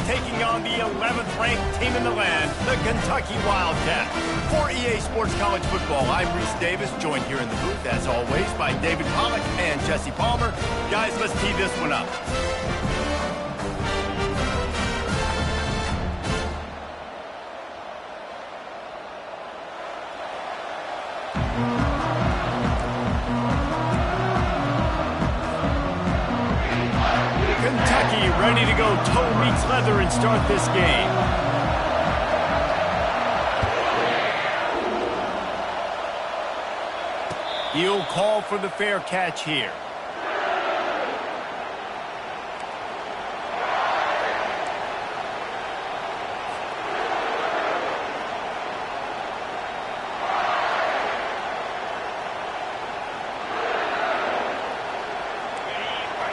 taking on the 11th-ranked team in the land, the Kentucky Wildcats. For EA Sports College Football, I'm Reese Davis, joined here in the booth, as always, by David Pollack and Jesse Palmer. Guys, let's tee this one up. Kentucky ready to go toe meets leather and start this game. He'll call for the fair catch here.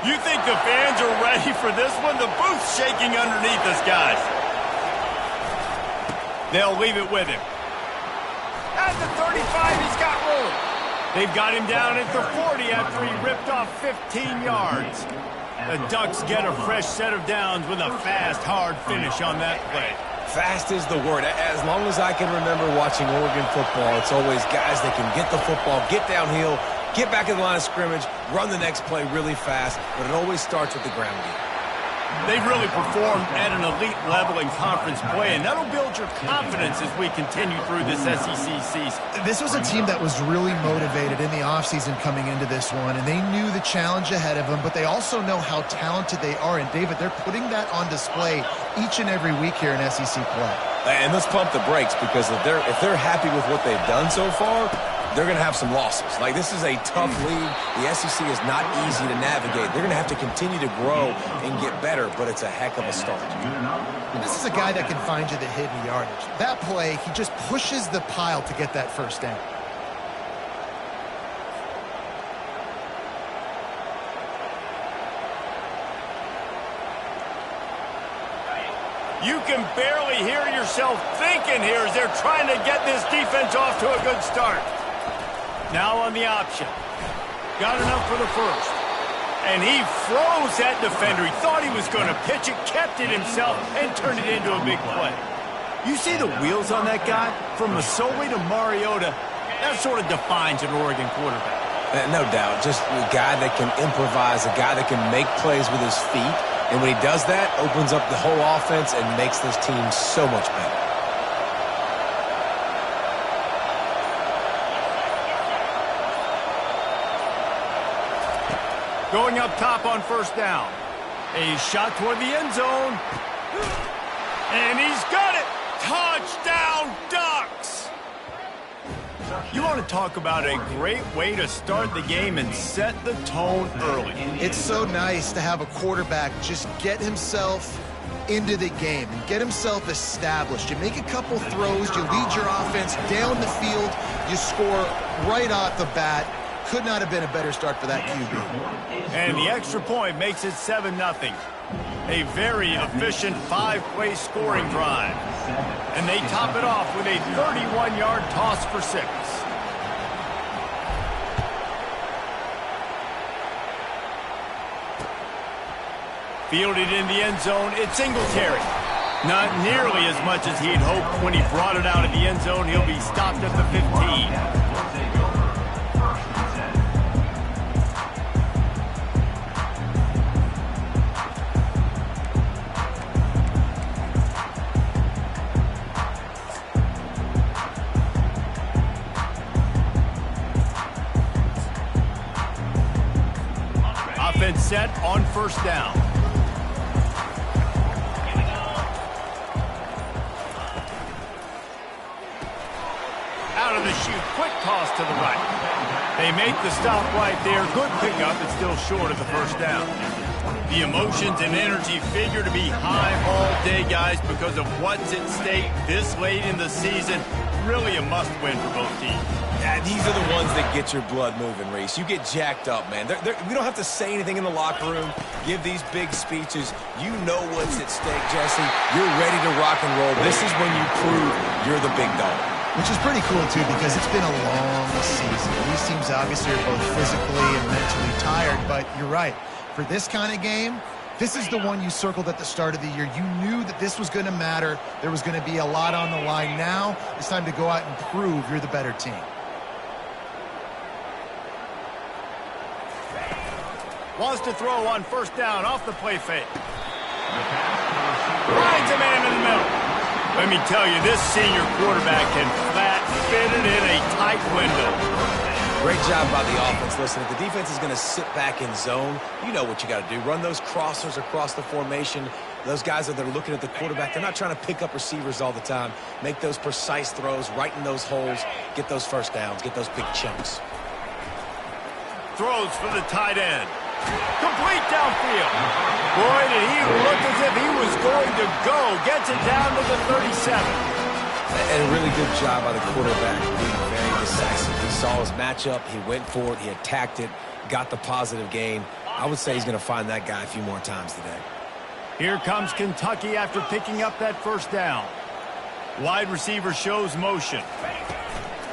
You think the fans are ready for this one? The booth's shaking underneath us, guys. They'll leave it with him. At the 35, he's got room. They've got him down at the 40 after he ripped off 15 yards. The Ducks get a fresh set of downs with a fast, hard finish on that play. Fast is the word. As long as I can remember watching Oregon football, it's always guys that can get the football, get downhill, get back in the line of scrimmage, run the next play really fast, but it always starts with the ground game. They've really performed at an elite level in conference play, and that'll build your confidence as we continue through this SEC season. This was a team that was really motivated in the offseason coming into this one, and they knew the challenge ahead of them, but they also know how talented they are. And, David, they're putting that on display each and every week here in SEC play. And let's pump the brakes, because if they're happy with what they've done so far, they're going to have some losses. Like, this is a tough league. The SEC is not easy to navigate. They're going to have to continue to grow and get better, but it's a heck of a start. And this is a guy that can find you the hidden yardage. That play, he just pushes the pile to get that first down. You can barely hear yourself thinking here as they're trying to get this defense off to a good start. Now on the option. Got enough for the first. And he froze that defender. He thought he was going to pitch it, kept it himself, and turned it into a big play. You see the wheels on that guy? From Masoli to Mariota, that sort of defines an Oregon quarterback. No doubt. Just a guy that can improvise, a guy that can make plays with his feet. And when he does that, opens up the whole offense and makes this team so much better. Going up top on first down. A shot toward the end zone. And he's got it! Touchdown, Ducks! You want to talk about a great way to start the game and set the tone early. It's so nice to have a quarterback just get himself into the game and get himself established. You make a couple throws, you lead your offense down the field, you score right off the bat. Could not have been a better start for that QB. And the extra point makes it 7-0. A very efficient 5-play scoring drive. And they top it off with a 31-yard toss for 6. Fielded in the end zone, it's Singletary. Not nearly as much as he'd hoped when he brought it out of the end zone. He'll be stopped at the 15. Offense set on first down. Out of the chute, quick toss to the right. They make the stop right there. Good pickup, it's still short of the first down. The emotions and energy figure to be high all day, guys, because of what's at stake this late in the season. Really a must-win for both teams. Yeah, these are the ones that get your blood moving, Reese. You get jacked up, man. We don't have to say anything in the locker room, give these big speeches. You know what's at stake, Jesse. You're ready to rock and roll. This is when you prove you're the big dog. Which is pretty cool, too, because it's been a long season. These teams obviously are both physically and mentally tired, but you're right. For this kind of game, This is the one you circled at the start of the year. You knew that this was going to matter. There was going to be a lot on the line. Now it's time to go out and prove you're the better team. Wants to throw on first down off the play fake. Finds a man in the middle. Let me tell you, this senior quarterback can flat fit it in a tight window. Great job by the offense. Listen, if the defense is going to sit back in zone, you know what you got to do. Run those crossers across the formation. Those guys that are looking at the quarterback, they're not trying to pick up receivers all the time. Make those precise throws, right in those holes, get those first downs, get those big chunks. Throws for the tight end. Complete downfield. Boy, did he look as if he was going to go. Gets it down to the 37. And a really good job by the quarterback, being very decisive. He saw his matchup, he went for it, he attacked it, got the positive gain. I would say he's going to find that guy a few more times today. Here comes Kentucky after picking up that first down. Wide receiver shows motion.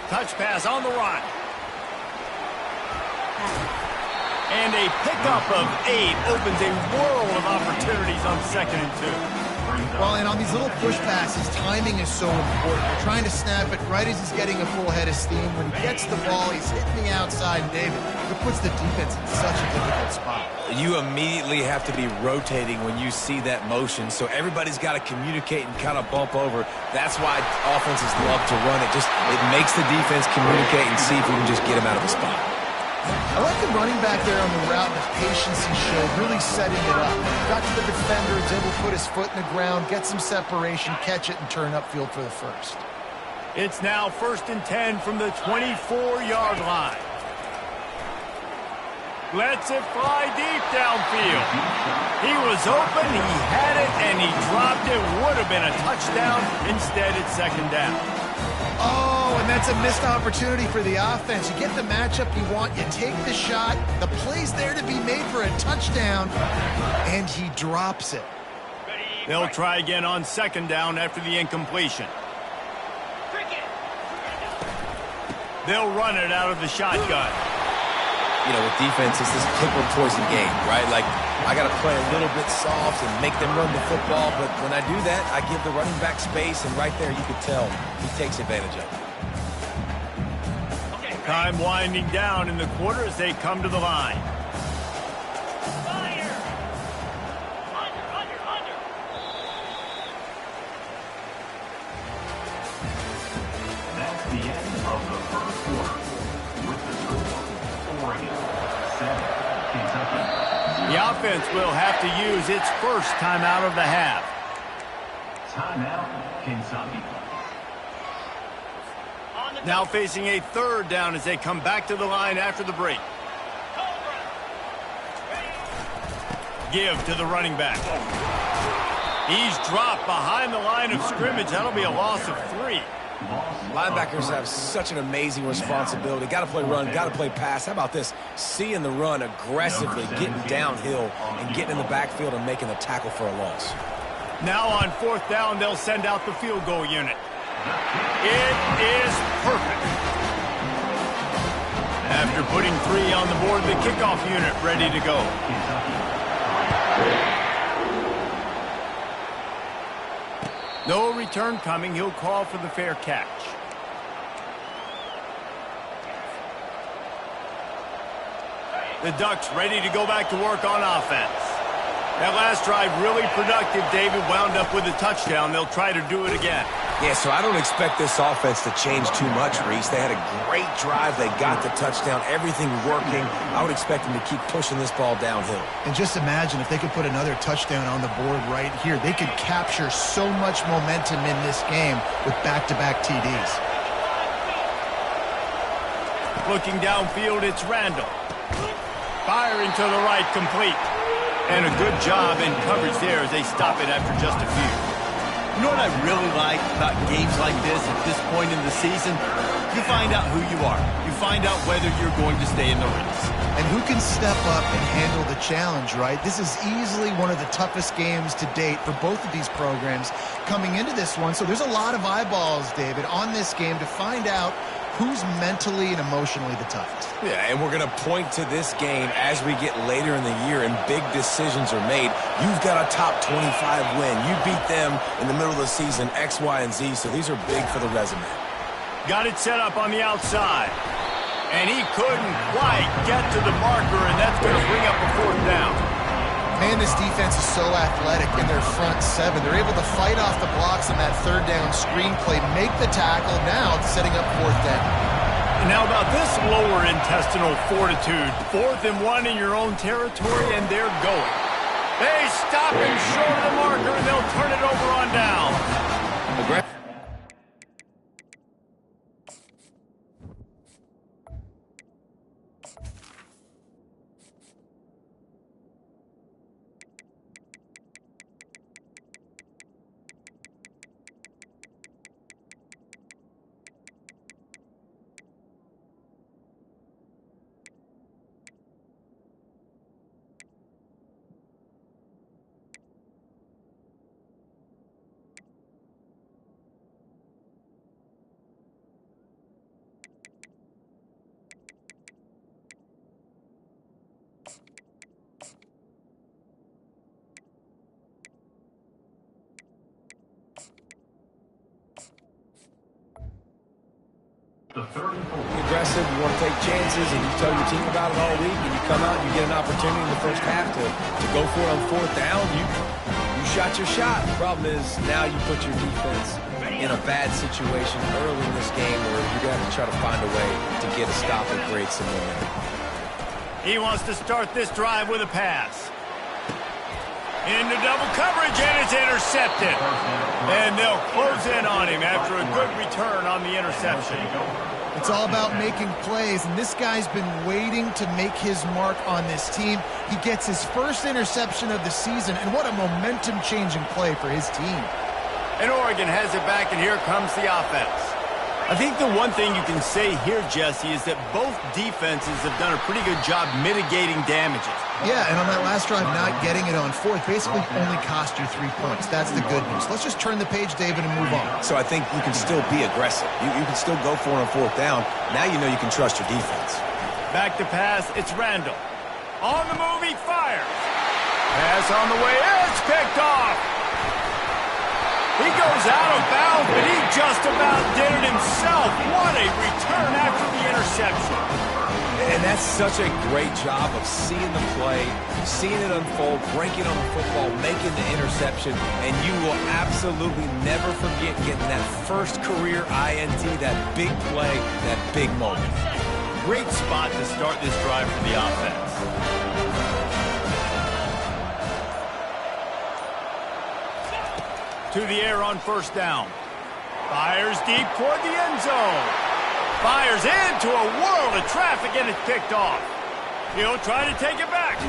Touch pass on the run. And a pickup of 8 opens a world of opportunities on 2nd and 2. Well, and on these little push passes, timing is so important. You're trying to snap it right as he's getting a full head of steam. When he gets the ball, he's hitting the outside, and David, it puts the defense in such a difficult spot. You immediately have to be rotating when you see that motion, so everybody's got to communicate and kind of bump over. That's why offenses love to run it. It makes the defense communicate and see if we can just get him out of the spot. I like the running back there on the route, the patience he showed, really setting it up. Got to the defender, was able to put his foot in the ground, get some separation, catch it, and turn upfield for the first. It's now 1st and 10 from the 24-yard line. Lets it fly deep downfield. He was open, he had it, and he dropped it. Would have been a touchdown. Instead, it's 2nd down. Oh, and that's a missed opportunity for the offense. You get the matchup you want, you take the shot, the play's there to be made for a touchdown, and he drops it. They'll try again on 2nd down after the incompletion. They'll run it out of the shotgun. You know, with defense, it's this pick or poison game, right? Like, I got to play a little bit soft and make them run the football, but when I do that, I give the running back space, and right there you can tell he takes advantage of it. Time winding down in the quarter as they come to the line. That's the end of the first quarter. With the score, Oregon 7, Kentucky. The offense will have to use its first timeout of the half. Timeout, Kentucky. Now facing a 3rd down as they come back to the line after the break. Give to the running back. He's dropped behind the line of scrimmage. That'll be a loss of 3. Linebackers have such an amazing responsibility. Got to play run, got to play pass. How about this? Seeing the run aggressively, getting downhill, and getting in the backfield and making the tackle for a loss. Now on 4th down, they'll send out the field goal unit. It is perfect. After putting 3 on the board, the kickoff unit ready to go. No return coming. He'll call for the fair catch. The Ducks ready to go back to work on offense. That last drive really productive. David wound up with a touchdown. They'll try to do it again. Yeah, so I don't expect this offense to change too much, Reese. They had a great drive. They got the touchdown. Everything working. I would expect them to keep pushing this ball downhill. And just imagine if they could put another touchdown on the board right here. They could capture so much momentum in this game with back-to-back TDs. Looking downfield, it's Randall. Firing to the right, complete. And a good job in coverage there as they stop it after just a few. You know what I really like about games like this at this point in the season? You find out who you are. You find out whether you're going to stay in the race. And who can step up and handle the challenge, right? This is easily one of the toughest games to date for both of these programs coming into this one. So there's a lot of eyeballs, David, on this game to find out who's mentally and emotionally the toughest. Yeah, and we're going to point to this game as we get later in the year and big decisions are made. You've got a top 25 win. You beat them in the middle of the season, X, Y, and Z, so these are big for the resume. Got it set up on the outside. And he couldn't quite get to the marker, and that's going to bring up a 4th down. Man, this defense is so athletic in their front 7. They're able to fight off the blocks on that 3rd down screenplay, make the tackle, now setting up 4th down. And now about this lower intestinal fortitude. 4th and 1 in your own territory, and they're going. They stop him short of the marker, and they'll turn it over on down. The 3rd and 4. Aggressive, you want to take chances, and you tell your team about it all week, and you come out and you get an opportunity in the first half to go for it on 4th down. You shot your shot. The problem is now you put your defense in a bad situation early in this game where you're going to have to try to find a way to get a stop and create some momentum. He wants to start this drive with a pass. Into double coverage, and it's intercepted. And they'll close in on him after a good return on the interception. It's all about making plays, and this guy's been waiting to make his mark on this team. He gets his first interception of the season, and what a momentum-changing play for his team. And Oregon has it back, and here comes the offense. I think the one thing you can say here, Jesse, is that both defenses have done a pretty good job mitigating damages. Yeah, and on that last drive, not getting it on 4th basically only cost you 3 points. That's the good news. Let's just turn the page, David, and move on. So I think you can still be aggressive. You can still go for it on 4th down. Now you know you can trust your defense. Back to pass, it's Randall. On the move, he fires. Pass on the way, it's picked off. He goes out of bounds, but he just about did it himself. What a return after the interception. And that's such a great job of seeing the play, seeing it unfold, breaking on the football, making the interception, and you will absolutely never forget getting that first career INT, that big play, that big moment. Great spot to start this drive for the offense. To the air on 1st down. Fires deep toward the end zone. Fires into a world of traffic, and it's picked off. He'll try to take it back.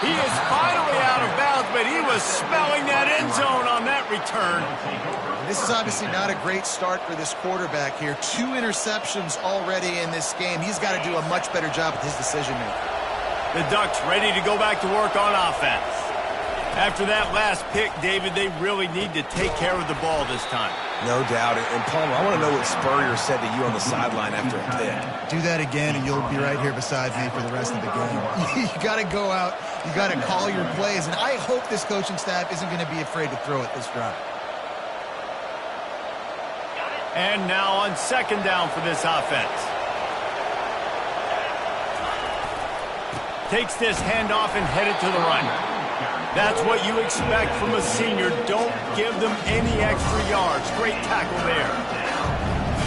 He is finally out of bounds, but he was smelling that end zone on that return. This is obviously not a great start for this quarterback here. 2 interceptions already in this game. He's got to do a much better job with his decision-making. The Ducks ready to go back to work on offense. After that last pick, David, they really need to take care of the ball this time. No doubt. And Palmer, I want to know what Spurrier said to you on the sideline after a pick. Do that again, and you'll be right here beside me for the rest of the game. You got to go out. You got to call your plays, and I hope this coaching staff isn't going to be afraid to throw it this drive. And now on 2nd down for this offense. Takes this handoff and headed to the right. That's what you expect from a senior. Don't give them any extra yards. Great tackle there.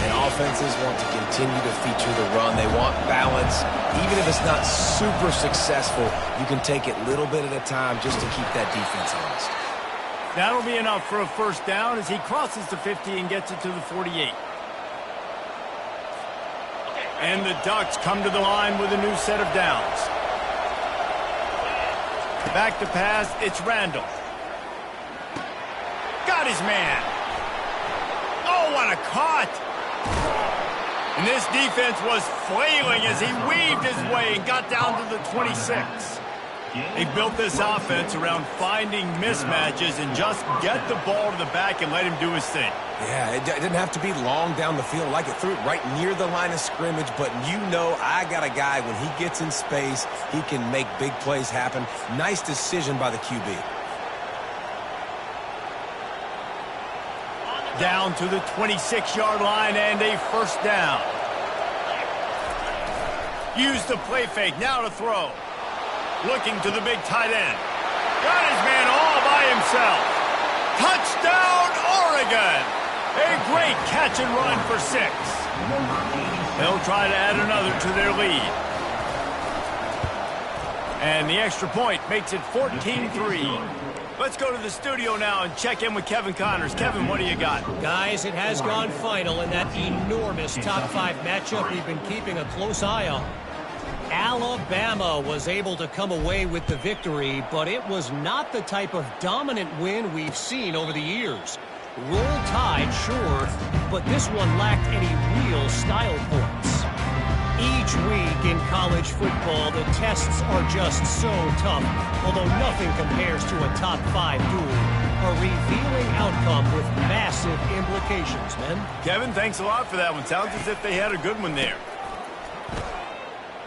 And offenses want to continue to feature the run. They want balance. Even if it's not super successful, you can take it little bit at a time just to keep that defense honest. That'll be enough for a 1st down as he crosses the 50 and gets it to the 48. And the Ducks come to the line with a new set of downs. Back to pass, it's Randall. Got his man. Oh, what a cut. And this defense was flailing as he weaved his way and got down to the 26. They built this offense around finding mismatches and just get the ball to the back and let him do his thing. Yeah, it didn't have to be long down the field. Like it threw it right near the line of scrimmage, but you know I got a guy, when he gets in space, he can make big plays happen. Nice decision by the QB. Down to the 26-yard line and a first down. Use the play fake, now to throw. Looking to the big tight end. Got his man all by himself. Touchdown, Oregon! A great catch and run for 6. They'll try to add another to their lead. And the extra point makes it 14-3. Let's go to the studio now and check in with Kevin Connors. Kevin, what do you got? Guys, it has gone final in that enormous top 5 matchup we've been keeping a close eye on. Alabama was able to come away with the victory, but it was not the type of dominant win we've seen over the years. Roll Tide, sure, but this one lacked any real style points. Each week in college football, the tests are just so tough, although nothing compares to a top 5 duel. A revealing outcome with massive implications, men. Kevin, thanks a lot for that one. Sounds as if they had a good one there.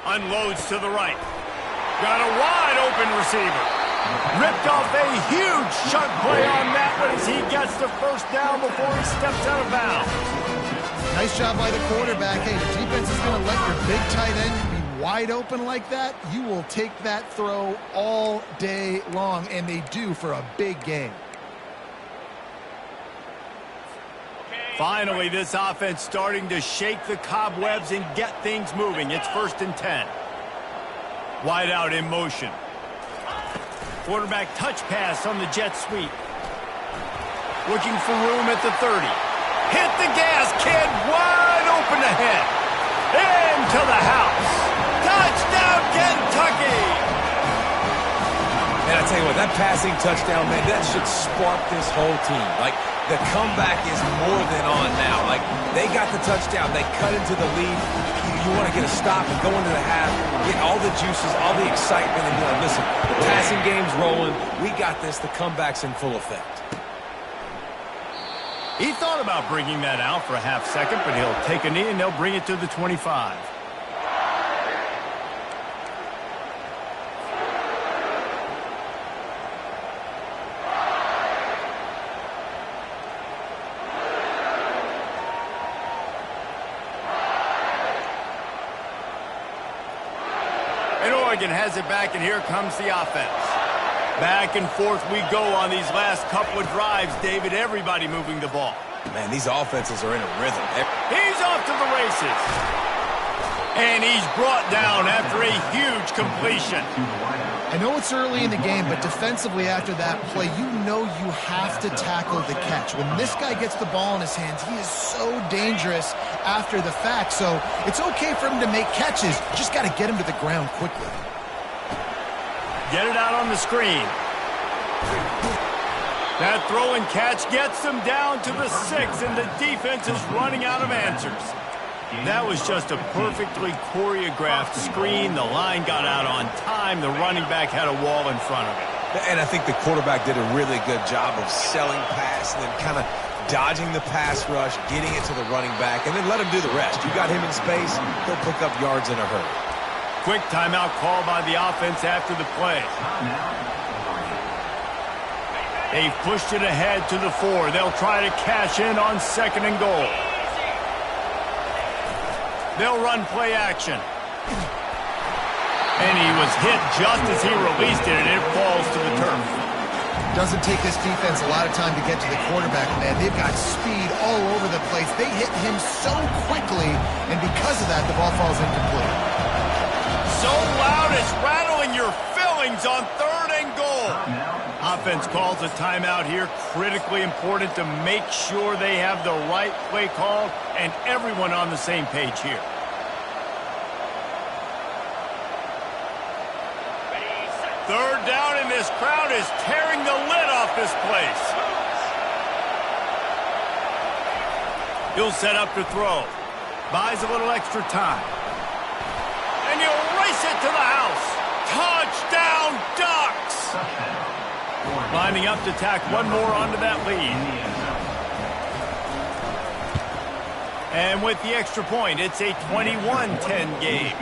Unloads to the right. Got a wide open receiver. Ripped off a huge sharp play on that one as he gets the first down before he steps out of bounds. Nice job by the quarterback. Hey, the defense is going to let your big tight end be wide open like that. You will take that throw all day long, and they do for a big game. Finally, this offense starting to shake the cobwebs and get things moving. It's 1st and 10. Wide out in motion. Quarterback touch pass on the jet sweep. Looking for room at the 30. Hit the gas, kid. Wide open ahead. Into the house. Touchdown, Kentucky! And I tell you what, that passing touchdown, man, that should spark this whole team. Like, the comeback is more than on now. Like, they got the touchdown. They cut into the lead. You want to get a stop and go into the half, get all the juices, all the excitement, and be like, listen, the passing game's rolling. We got this. The comeback's in full effect. He thought about bringing that out for a half second, but he'll take a knee and they'll bring it to the 25. And Oregon has it back, and here comes the offense. Back and forth we go on these last couple of drives, David. Everybody moving the ball. Man, these offenses are in a rhythm. He's off to the races. And he's brought down after a huge completion. I know it's early in the game, but defensively after that play, you know you have to tackle the catch. When this guy gets the ball in his hands, he is so dangerous after the fact. So it's okay for him to make catches. Just got to get him to the ground quickly. Get it out on the screen. That throw and catch gets them down to the 6, and the defense is running out of answers. That was just a perfectly choreographed screen. The line got out on time. The running back had a wall in front of it. And I think the quarterback did a really good job of selling pass and then kind of dodging the pass rush, getting it to the running back, and then let him do the rest. You got him in space, he'll pick up yards in a hurry. Quick timeout call by the offense after the play. They've pushed it ahead to the 4. They'll try to cash in on 2nd and goal. They'll run play action. And he was hit just as he released it, and it falls to the turf. Doesn't take this defense a lot of time to get to the quarterback, man. They've got speed all over the place. They hit him so quickly, and because of that, the ball falls incomplete. So loud it's rattling your fillings on 3rd and goal. Offense calls a timeout here. Critically important to make sure they have the right play call and everyone on the same page here. Third down, and this crowd is tearing the lid off this place. He'll set up to throw. Buys a little extra time. And he'll race it to the house. Touchdown, Ducks! Lining up to tack one more onto that lead. And with the extra point, it's a 21-10 game.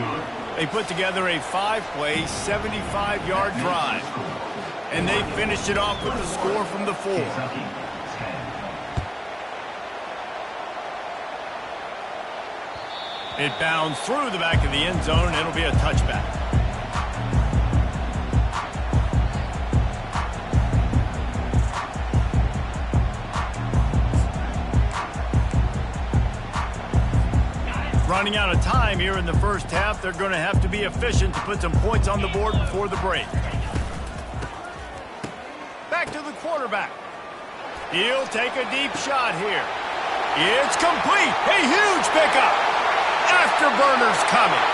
They put together a 5-play, 75-yard drive. And they finished it off with the score from the 4. It bounds through the back of the end zone, and it'll be a touchback. Running out of time here in the first half. They're going to have to be efficient to put some points on the board before the break. Back to the quarterback. He'll take a deep shot here. It's complete. A huge pickup. Afterburner's coming.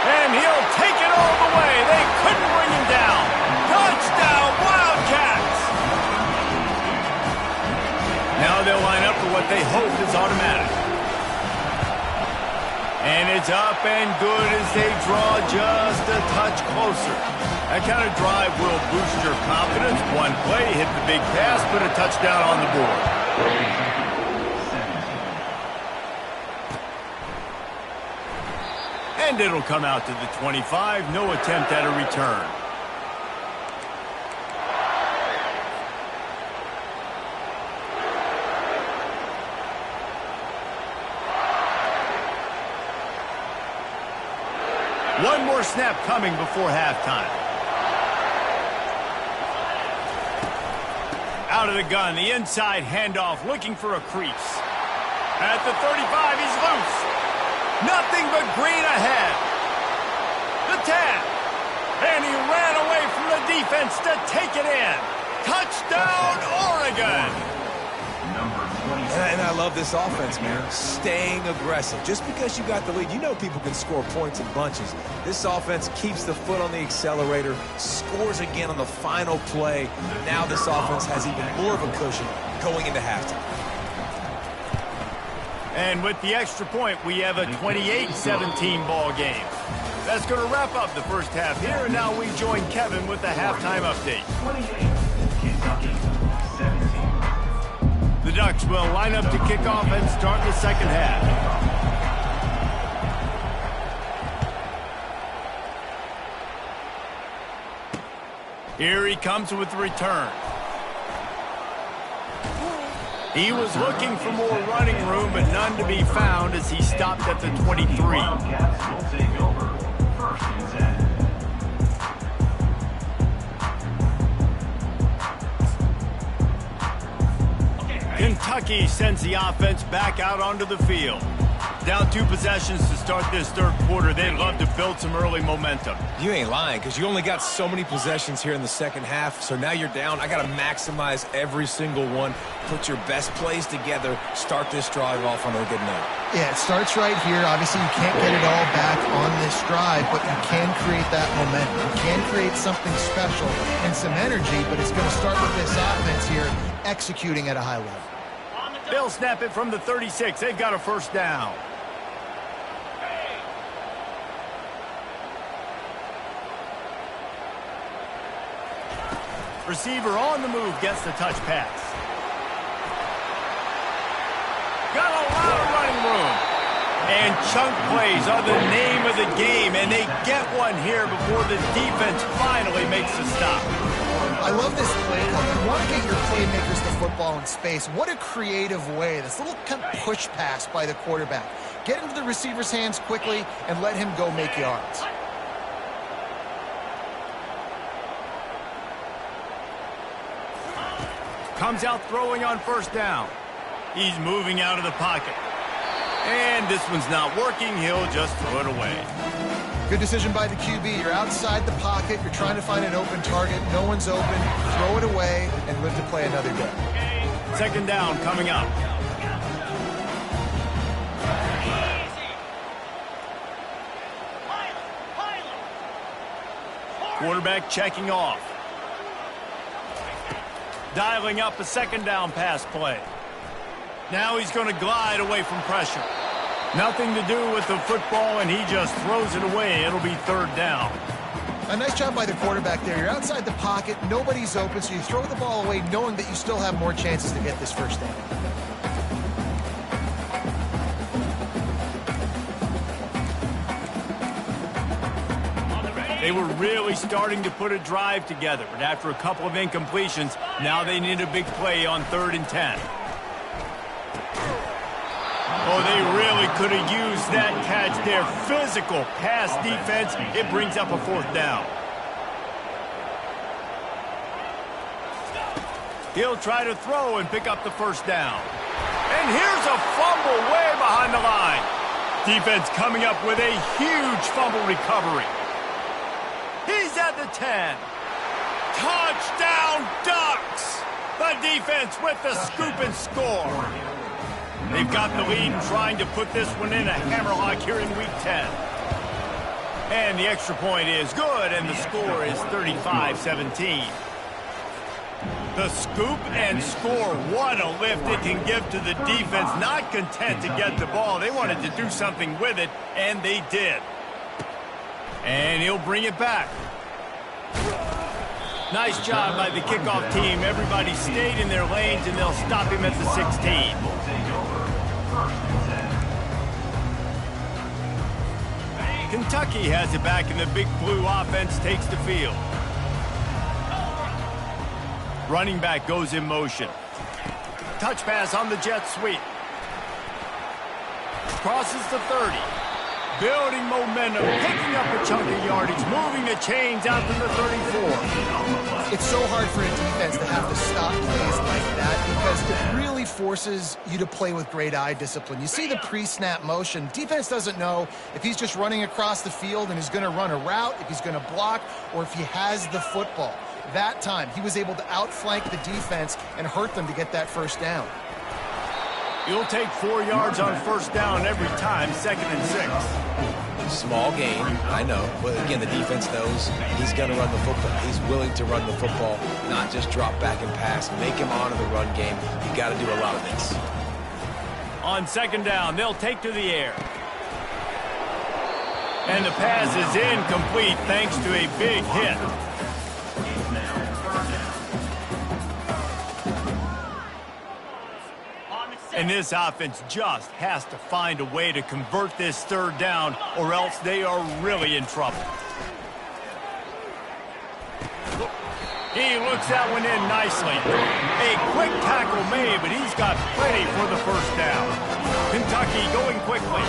And he'll take it all the way. They couldn't bring him down. Touchdown, Wildcats! Now they'll line up for what they hope is automatic. And it's up and good as they draw just a touch closer. That kind of drive will boost your confidence. One play, hit the big pass, put a touchdown on the board. And it'll come out to the 25. No attempt at a return. One more snap coming before halftime. Out of the gun, the inside handoff, looking for a crease. At the 35, he's loose. Nothing but green ahead. The 10. And he ran away from the defense to take it in. Touchdown, Oregon! And I love this offense, man. Staying aggressive. Just because you got the lead, you know people can score points in bunches. This offense keeps the foot on the accelerator, scores again on the final play. Now this offense has even more of a cushion going into halftime. And with the extra point, we have a 28-17 ball game. That's going to wrap up the first half here, and now we join Kevin with the halftime update. 28, Kentucky, 17. The Ducks will line up to kick off and start the second half. Here he comes with the return. He was looking for more running room, but none to be found as he stopped at the 23. Wildcats will take over. First and 10. Kentucky sends the offense back out onto the field. Down 2 possessions to start this third quarter. They'd love to build some early momentum. You ain't lying, because you only got so many possessions here in the second half, so now you're down. I got to maximize every single one. Put your best plays together. Start this drive off on a good note. Yeah, it starts right here. Obviously, you can't get it all back on this drive, but you can create that momentum. You can create something special and some energy, but it's going to start with this offense here executing at a high level. They'll snap it from the 36. They've got a first down. Receiver on the move gets the touch pass. Got a lot of running room. And chunk plays are the name of the game, and they get one here before the defense finally makes a stop. I love this play call. You want to get your playmakers to football in space. What a creative way. This little kind of push pass by the quarterback. Get into the receiver's hands quickly and let him go make yards. Comes out throwing on first down. He's moving out of the pocket. And this one's not working. He'll just throw it away. Good decision by the QB. You're outside the pocket. You're trying to find an open target. No one's open. Throw it away and live to play another day. Second down coming up. Quarterback checking off. Dialing up a second down pass play. Now he's going to glide away from pressure. Nothing to do with the football, and he just throws it away. It'll be third down. A nice job by the quarterback there. You're outside the pocket, nobody's open, so you throw the ball away knowing that you still have more chances to get this first down. They were really starting to put a drive together, but after a couple of incompletions, now they need a big play on 3rd and 10. Oh, they really could have used that catch there. Physical pass defense. It brings up a 4th down. He'll try to throw and pick up the first down. And here's a fumble way behind the line. Defense coming up with a huge fumble recovery. He's at the 10. Touchdown Ducks! The defense with the scoop and score. They've got the lead and trying to put this one in a hammerlock here in Week 10. And the extra point is good, and the score is 35-17. The scoop and score, what a lift it can give to the defense. Not content to get the ball. They wanted to do something with it, and they did. And he'll bring it back. Nice job by the kickoff team. Everybody stayed in their lanes, and they'll stop him at the 16. Kentucky has it back, and the big blue offense takes the field. Running back goes in motion. Touch pass on the jet sweep. Crosses the 30. Building momentum, picking up a chunk of yardage, moving the chains out to the 34. It's so hard for a defense to have to stop plays like that because it really forces you to play with great eye discipline. You see the pre-snap motion. Defense doesn't know if he's just running across the field and is going to run a route, if he's going to block, or if he has the football. That time, he was able to outflank the defense and hurt them to get that first down. You'll take 4 yards on first down every time, 2nd and 6. Small gain, I know. But again, the defense knows he's going to run the football. He's willing to run the football, not just drop back and pass. Make him honor the run game. You got to do a lot of this. On 2nd down, they'll take to the air. And the pass is incomplete thanks to a big hit. And this offense just has to find a way to convert this 3rd down, or else they are really in trouble. He looks that one in nicely. A quick tackle made, but he's got plenty for the first down. Kentucky going quickly.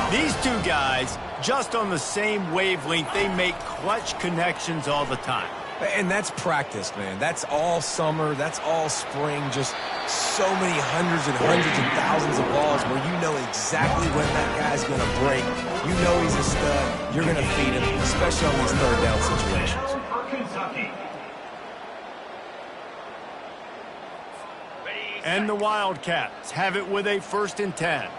These two guys, just on the same wavelength, they make clutch connections all the time. And that's practice, man. That's all summer. That's all spring. Just so many hundreds and thousands of balls where you know exactly when that guy's going to break. You know he's a stud. You're going to feed him, especially on these 3rd down situations. And the Wildcats have it with a 1st and 10.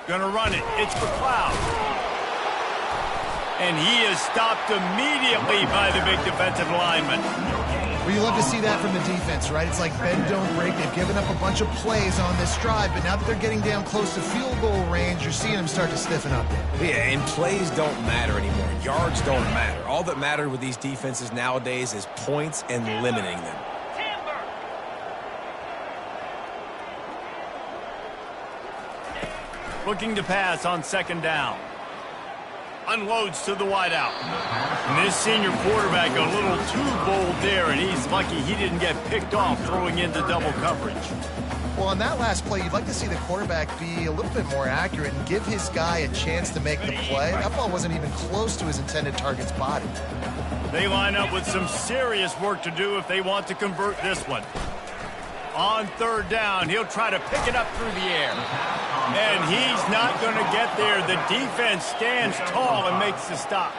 Gonna run it. It's McLeod. And he is stopped immediately by the big defensive lineman. Well, you love to see that from the defense, right? It's like bend, don't break. They've given up a bunch of plays on this drive, but now that they're getting down close to field goal range, you're seeing them start to stiffen up there. Yeah, and plays don't matter anymore. Yards don't matter. All that matters with these defenses nowadays is points and limiting them. Looking to pass on 2nd down. Unloads to the wideout. And this senior quarterback a little too bold there, and he's lucky he didn't get picked off throwing into double coverage. Well, on that last play, you'd like to see the quarterback be a little bit more accurate and give his guy a chance to make the play. That ball wasn't even close to his intended target's body. They line up with some serious work to do if they want to convert this one. On 3rd down, he'll try to pick it up through the air. And he's not going to get there. The defense stands tall and makes the stop.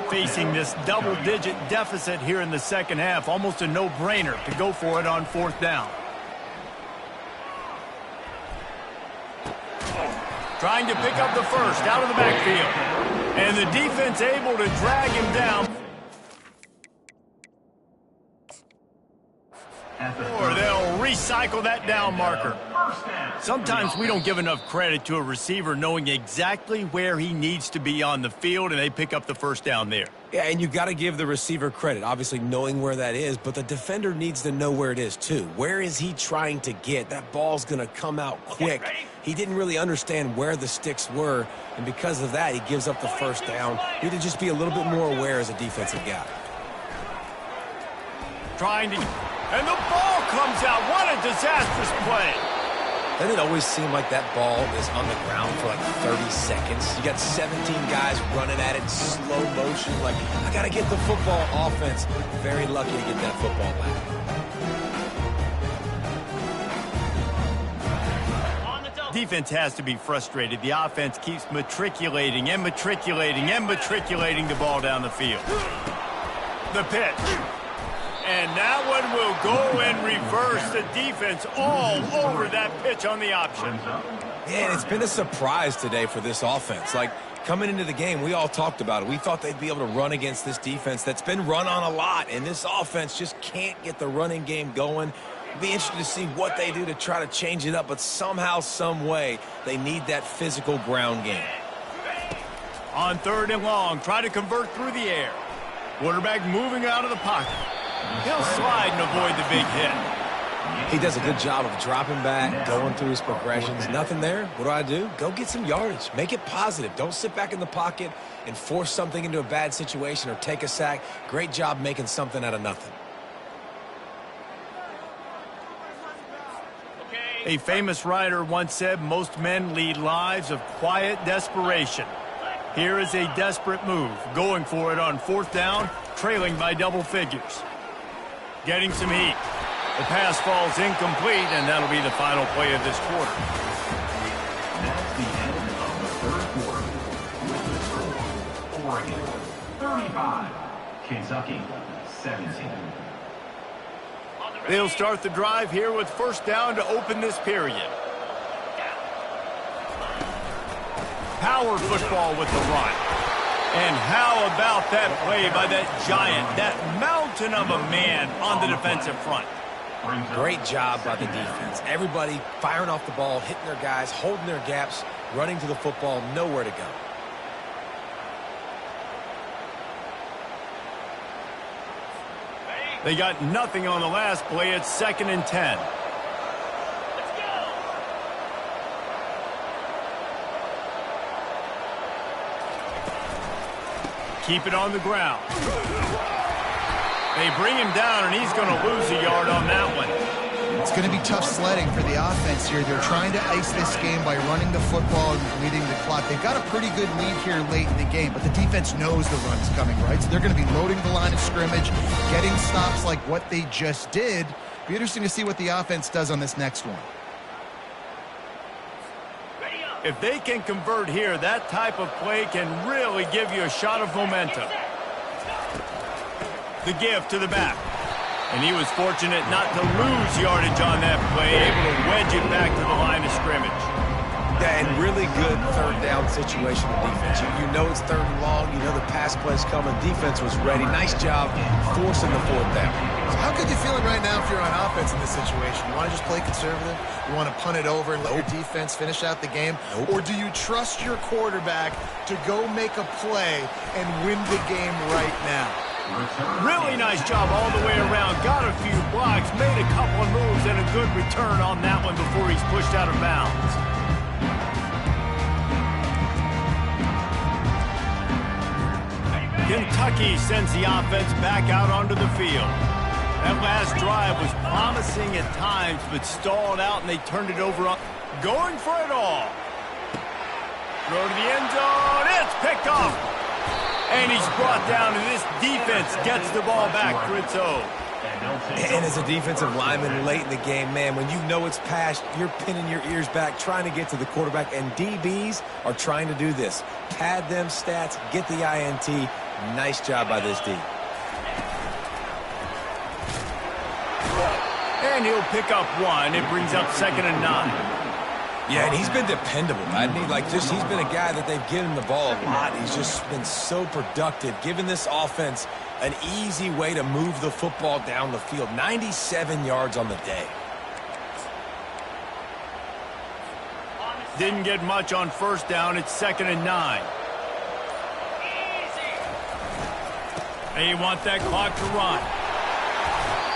Facing this double-digit deficit here in the 2nd half, almost a no-brainer to go for it on 4th down. Trying to pick up the first out of the backfield. And the defense able to drag him down. Or they'll recycle that down marker. First down. Sometimes we don't give enough credit to a receiver knowing exactly where he needs to be on the field, and they pick up the first down there. Yeah, and you got to give the receiver credit, obviously knowing where that is, but the defender needs to know where it is too. Where is he trying to get? That ball's going to come out quick. He didn't really understand where the sticks were, and because of that, he gives up the first down. You need to just be a little bit more aware as a defensive guy. Trying to... And the ball comes out. What a disastrous play. Doesn't it always seem like that ball is on the ground for like 30 seconds? You got 17 guys running at it in slow motion. Like, I got to get the football. Offense, very lucky to get that football back. Defense has to be frustrated. The offense keeps matriculating and matriculating and matriculating the ball down the field. The pitch. And that one will go in reverse. The defense all over that pitch on the option. Man, it's been a surprise today for this offense. Like, coming into the game, we all talked about it. We thought they'd be able to run against this defense that's been run on a lot, and this offense just can't get the running game going. It'll be interesting to see what they do to try to change it up, but somehow, some way, they need that physical ground game. On 3rd and long, try to convert through the air. Quarterback moving out of the pocket. He'll slide and avoid the big hit. He does a good job of dropping back, going through his progressions. Nothing there. What do? Go get some yardage. Make it positive. Don't sit back in the pocket and force something into a bad situation or take a sack. Great job making something out of nothing. A famous writer once said, most men lead lives of quiet desperation. Here is a desperate move, going for it on 4th down, trailing by double figures. Getting some heat. The pass falls incomplete, and that'll be the final play of this quarter. That's the end of the third quarter. With the score, Oregon 35, Kentucky 17. They'll start the drive here with 1st down to open this period. Power football with the run. And how about that play by that giant, that mountain of a man on the defensive front? Great job by the defense. Everybody firing off the ball, hitting their guys, holding their gaps, running to the football, nowhere to go. They got nothing on the last play. It's 2nd and 10. Keep it on the ground. They bring him down, and he's going to lose a yard on that one. It's going to be tough sledding for the offense here. They're trying to ice this game by running the football and leading the clock. They've got a pretty good lead here late in the game, but the defense knows the run's coming, right? So they're going to be loading the line of scrimmage, getting stops like what they just did. Be interesting to see what the offense does on this next one. If they can convert here, that type of play can really give you a shot of momentum. The give to the back. And he was fortunate not to lose yardage on that play, able to wedge it back to the line of scrimmage. Yeah, and really good 3rd down situational defense. You know it's 3rd and long. You know the pass play's coming. Defense was ready. Nice job forcing the 4th down. So how good you feeling right now if you're on offense in this situation? You want to just play conservative? You want to punt it over and let your defense finish out the game? Or do you trust your quarterback to go make a play and win the game right now? Really nice job all the way around. Got a few blocks, made a couple of moves, and a good return on that one before he's pushed out of bounds. Kentucky sends the offense back out onto the field. That last drive was promising at times, but stalled out, and they turned it over, going for it all. Throw to the end zone. It's picked off. And he's brought down, and this defense gets the ball back for its own. And as a defensive lineman late in the game, man, when you know it's past, you're pinning your ears back, trying to get to the quarterback, and DBs are trying to do this. Pad them stats, get the INT. Nice job by this D. And he'll pick up one. It brings up 2nd and 9. Yeah, and he's been dependable. I mean, he's been a guy that they've given the ball a lot. He's just been so productive, giving this offense an easy way to move the football down the field. 97 yards on the day. Didn't get much on first down. It's 2nd and 9. They want that clock to run.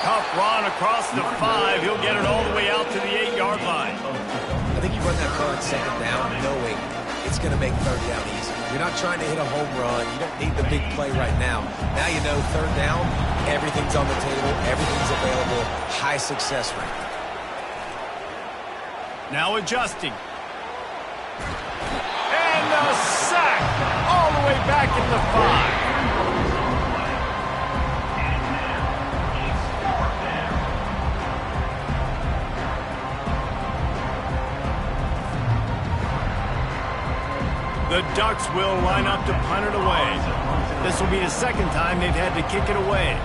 Tough run across the 5. He'll get it all the way out to the 8-yard line. I think you run that call on 2nd down, knowing it's going to make 3rd down easy. You're not trying to hit a home run. You don't need the big play right now. Now you know 3rd down, everything's on the table, everything's available, high success rate. Now adjusting. And a sack all the way back in the 5. The Ducks will line up to punt it away. This will be the 2nd time they've had to kick it away.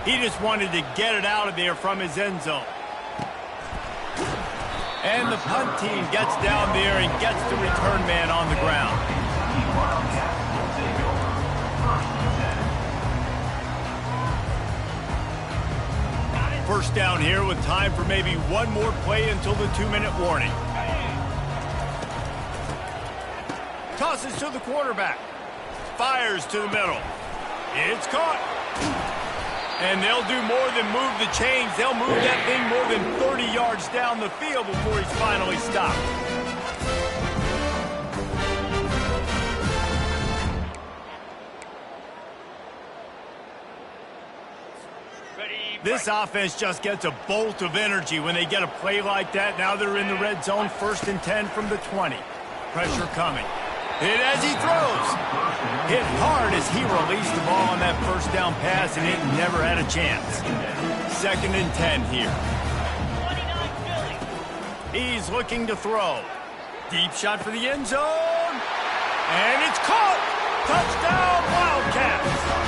He just wanted to get it out of there from his end zone. And the punt team gets down there and gets the return man on the ground. First down here with time for maybe one more play until the 2-minute warning. Tosses to the quarterback. Fires to the middle. It's caught. And they'll do more than move the chains. They'll move that thing more than 30 yards down the field before he's finally stopped. This offense just gets a bolt of energy when they get a play like that. Now they're in the red zone, 1st and 10 from the 20. Pressure coming. Hit as he throws. Hit hard as he released the ball on that first down pass, and it never had a chance. 2nd and 10 here. He's looking to throw. Deep shot for the end zone. And it's caught. Touchdown, Wildcats.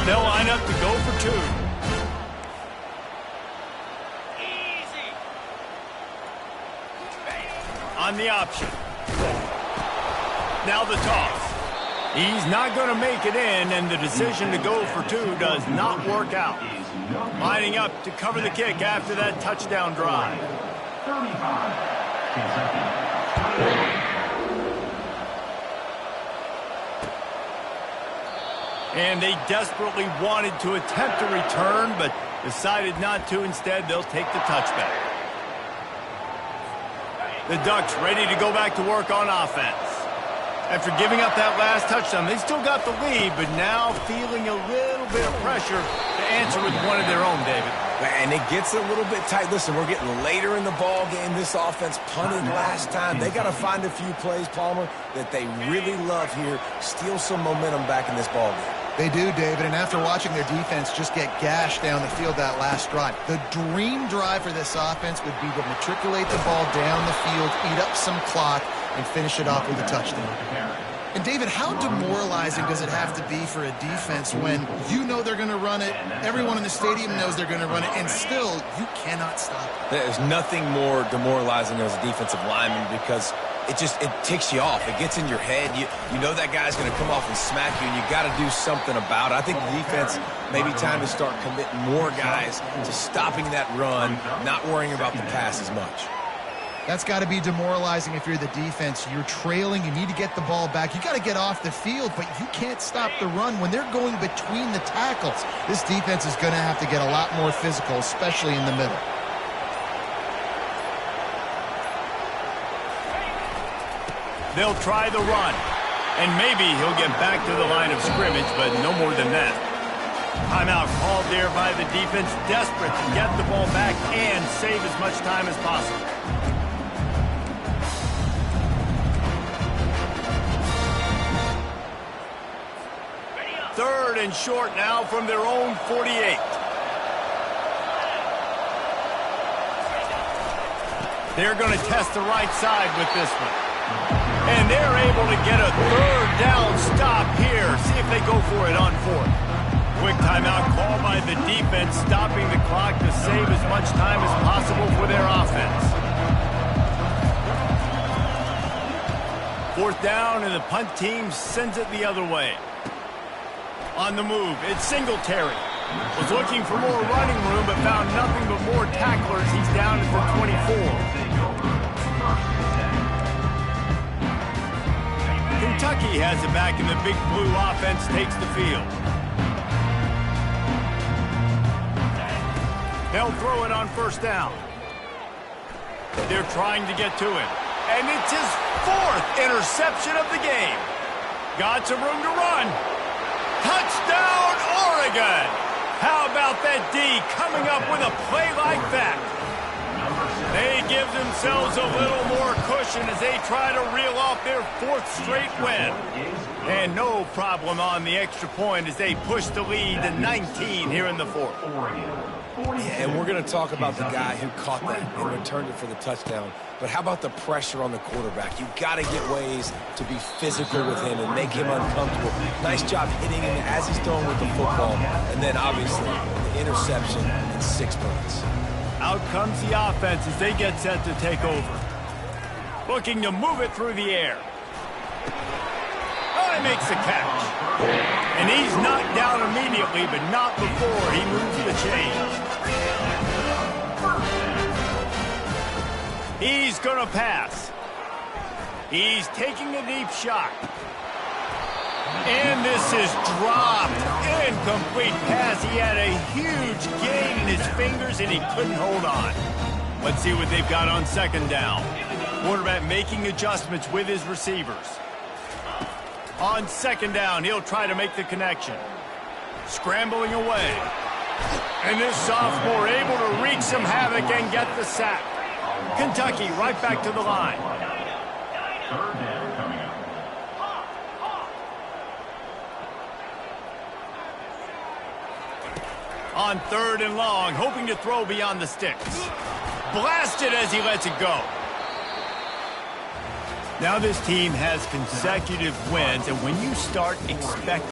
They'll line up to go for 2. Easy. On the option. Now the toss. He's not going to make it in, and the decision to go for 2 does not work out. Lining up to cover the kick after that touchdown drive. 35. Kentucky. And they desperately wanted to attempt a return, but decided not to. Instead, they'll take the touchback. The Ducks ready to go back to work on offense. After giving up that last touchdown, they still got the lead, but now feeling a little bit of pressure to answer with one of their own, David. And it gets a little bit tight. Listen, we're getting later in the ball game. This offense punted last time. They got to find a few plays, Palmer, that they really love here. Steal some momentum back in this ball game. They do, David, and after watching their defense just get gashed down the field that last drive, the dream drive for this offense would be to matriculate the ball down the field, eat up some clock, and finish it off with a touchdown. And, David, how demoralizing does it have to be for a defense when you know they're going to run it, everyone in the stadium knows they're going to run it, and still you cannot stop it? There's nothing more demoralizing as a defensive lineman because it ticks you off. It gets in your head. You know that guy's going to come off and smack you, and you got to do something about it. I think the defense maybe time to start committing more guys to stopping that run, not worrying about the pass as much. That's got to be demoralizing if you're the defense. You're trailing. You need to get the ball back. You got to get off the field, but you can't stop the run when they're going between the tackles. This defense is going to have to get a lot more physical, especially in the middle. They'll try the run, and maybe he'll get back to the line of scrimmage, but no more than that. Timeout called there by the defense, desperate to get the ball back and save as much time as possible. Third and short now from their own 48. They're going to test the right side with this one. And they're able to get a third down stop here. See if they go for it on fourth. Quick timeout call by the defense, stopping the clock to save as much time as possible for their offense. Fourth down, and the punt team sends it the other way. On the move, it's Singletary. Was looking for more running room, but found nothing but more tacklers. He's down at the 24. Kentucky has it back, and the big blue offense takes the field. They'll throw it on first down. They're trying to get to it. And it's his fourth interception of the game. Got some room to run. Touchdown, Oregon! How about that D coming up with a play like that? They give themselves a little more cushion as they try to reel off their fourth straight win. And no problem on the extra point as they push the lead to 19 here in the fourth. Yeah, and we're going to talk about the guy who caught that and returned it for the touchdown. But how about the pressure on the quarterback? You've got to get ways to be physical with him and make him uncomfortable. Nice job hitting him as he's throwing with the football. And then, obviously, the interception and 6 points. Out comes the offense as they get set to take over. Looking to move it through the air. Oh, he makes the catch. And he's knocked down immediately, but not before he moves the chains. He's going to pass. He's taking a deep shot. And this is dropped. Incomplete pass. He had a huge gain in his fingers, and he couldn't hold on. Let's see what they've got on second down. Quarterback making adjustments with his receivers. On second down, he'll try to make the connection. Scrambling away. And this sophomore able to wreak some havoc and get the sack. Kentucky right back to the line. Third down coming up. On third and long, hoping to throw beyond the sticks. Blasted as he lets it go. Now this team has consecutive wins, and when you start expecting